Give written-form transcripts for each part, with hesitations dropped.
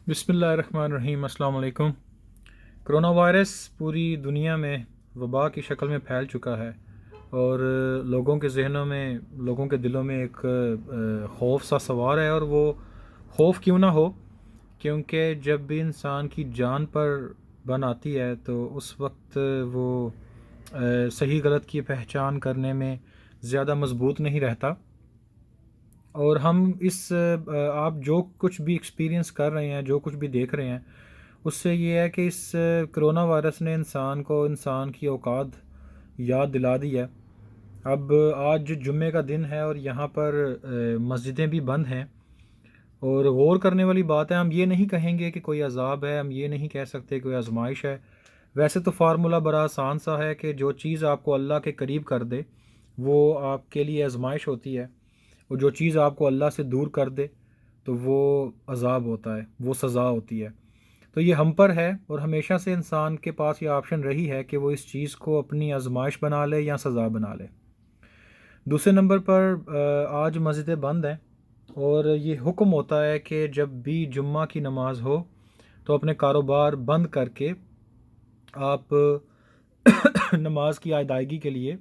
بسم اللہ الرحمن الرحیم۔ السلام علیکم۔ کرونا وائرس پوری دنیا میں وبا کی شکل میں پھیل چکا ہے اور لوگوں کے ذہنوں میں، لوگوں کے دلوں میں ایک خوف سا سوار ہے، اور وہ خوف کیوں نہ ہو، کیونکہ جب بھی انسان کی جان پر بن آتی ہے تو اس وقت وہ صحیح غلط کی پہچان کرنے میں زیادہ مضبوط نہیں رہتا۔ اور ہم آپ جو کچھ بھی ایکسپیرینس کر رہے ہیں، جو کچھ بھی دیکھ رہے ہیں، اس سے یہ ہے کہ اس کرونا وائرس نے انسان کی اوقات یاد دلا دی ہے۔ اب آج جمعے کا دن ہے اور یہاں پر مسجدیں بھی بند ہیں، اور غور کرنے والی بات ہے، ہم یہ نہیں کہیں گے کہ کوئی عذاب ہے، ہم یہ نہیں کہہ سکتے کوئی آزمائش ہے۔ ویسے تو فارمولہ بڑا آسان سا ہے کہ جو چیز آپ کو اللہ کے قریب کر دے وہ آپ کے لیے آزمائش ہوتی ہے، اور جو چیز آپ کو اللہ سے دور کر دے تو وہ عذاب ہوتا ہے، وہ سزا ہوتی ہے۔ تو یہ ہم پر ہے، اور ہمیشہ سے انسان کے پاس یہ آپشن رہی ہے کہ وہ اس چیز کو اپنی آزمائش بنا لے یا سزا بنا لے۔ دوسرے نمبر پر آج مسجدیں بند ہیں، اور یہ حکم ہوتا ہے کہ جب بھی جمعہ کی نماز ہو تو اپنے کاروبار بند کر کے آپ نماز کی ادائیگی کے لیے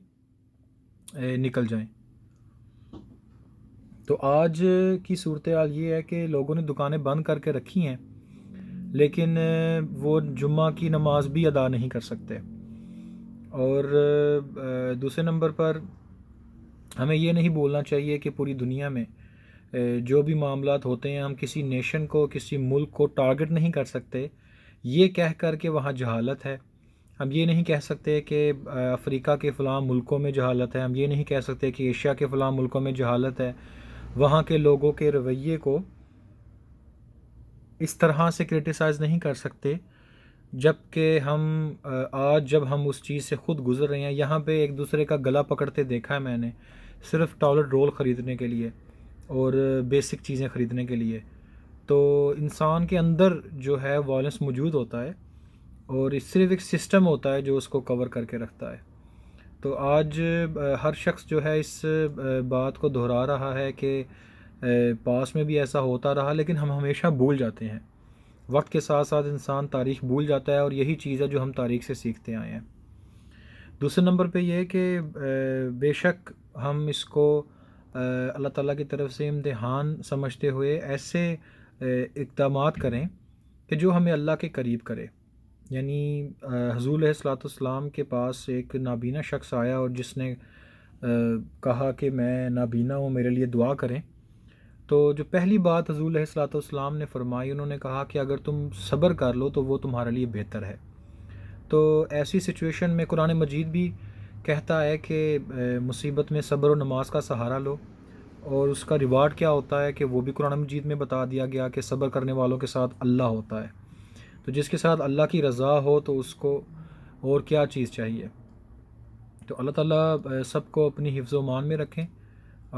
نکل جائیں۔ تو آج کی صورتحال یہ ہے کہ لوگوں نے دکانیں بند کر کے رکھی ہیں، لیکن وہ جمعہ کی نماز بھی ادا نہیں کر سکتے۔ اور دوسرے نمبر پر ہمیں یہ نہیں بولنا چاہیے کہ پوری دنیا میں جو بھی معاملات ہوتے ہیں، ہم کسی نیشن کو، کسی ملک کو ٹارگٹ نہیں کر سکتے یہ کہہ کر کہ وہاں جہالت ہے۔ ہم یہ نہیں کہہ سکتے کہ افریقہ کے فلاں ملکوں میں جہالت ہے، ہم یہ نہیں کہہ سکتے کہ ایشیا کے فلاں ملکوں میں جہالت ہے۔ وہاں کے لوگوں کے رویے کو اس طرح سے کرٹیسائز نہیں کر سکتے، جب کہ جب ہم اس چیز سے خود گزر رہے ہیں۔ یہاں پہ ایک دوسرے کا گلا پکڑتے دیکھا ہے میں نے، صرف ٹوائلٹ رول خریدنے کے لیے اور بیسک چیزیں خریدنے کے لیے۔ تو انسان کے اندر جو ہے وائلنس موجود ہوتا ہے، اور صرف ایک سسٹم ہوتا ہے جو اس کو کور کر کے رکھتا ہے۔ تو آج ہر شخص جو ہے اس بات کو دہرا رہا ہے کہ پاس میں بھی ایسا ہوتا رہا، لیکن ہم ہمیشہ بھول جاتے ہیں۔ وقت کے ساتھ ساتھ انسان تاریخ بھول جاتا ہے، اور یہی چیز ہے جو ہم تاریخ سے سیکھتے آئے ہیں۔ دوسرے نمبر پہ یہ ہے کہ بے شک ہم اس کو اللہ تعالیٰ کی طرف سے امتحان سمجھتے ہوئے ایسے اقدامات کریں کہ جو ہمیں اللہ کے قریب کرے۔ یعنی حضور علیہ الصلوۃ والسلام کے پاس ایک نابینا شخص آیا، اور جس نے کہا کہ میں نابینا ہوں، میرے لیے دعا کریں۔ تو جو پہلی بات حضور علیہ الصلوۃ والسلام نے فرمائی، انہوں نے کہا کہ اگر تم صبر کر لو تو وہ تمہارے لیے بہتر ہے۔ تو ایسی سچویشن میں قرآن مجید بھی کہتا ہے کہ مصیبت میں صبر و نماز کا سہارا لو، اور اس کا ریوارڈ کیا ہوتا ہے کہ وہ بھی قرآن مجید میں بتا دیا گیا کہ صبر کرنے والوں کے ساتھ اللہ ہوتا ہے۔ تو جس کے ساتھ اللہ کی رضا ہو تو اس کو اور کیا چیز چاہیے۔ تو اللہ تعالیٰ سب کو اپنی حفظ و امان میں رکھیں۔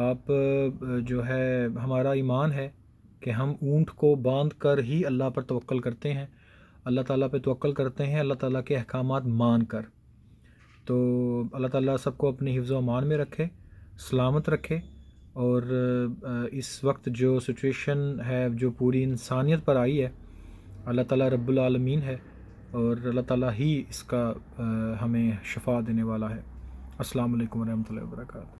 آپ جو ہے ہمارا ایمان ہے کہ ہم اونٹ کو باندھ کر ہی اللہ پر توکل کرتے ہیں، اللہ تعالیٰ پہ توکل کرتے ہیں، اللہ تعالیٰ کے احکامات مان کر۔ تو اللہ تعالیٰ سب کو اپنی حفظ و امان میں رکھے، سلامت رکھے، اور اس وقت جو سچویشن ہے جو پوری انسانیت پر آئی ہے، اللہ تعالیٰ رب العالمین ہے، اور اللہ تعالیٰ ہی اس کا ہمیں شفا دینے والا ہے۔ السلام علیکم ورحمۃ اللہ وبرکاتہ۔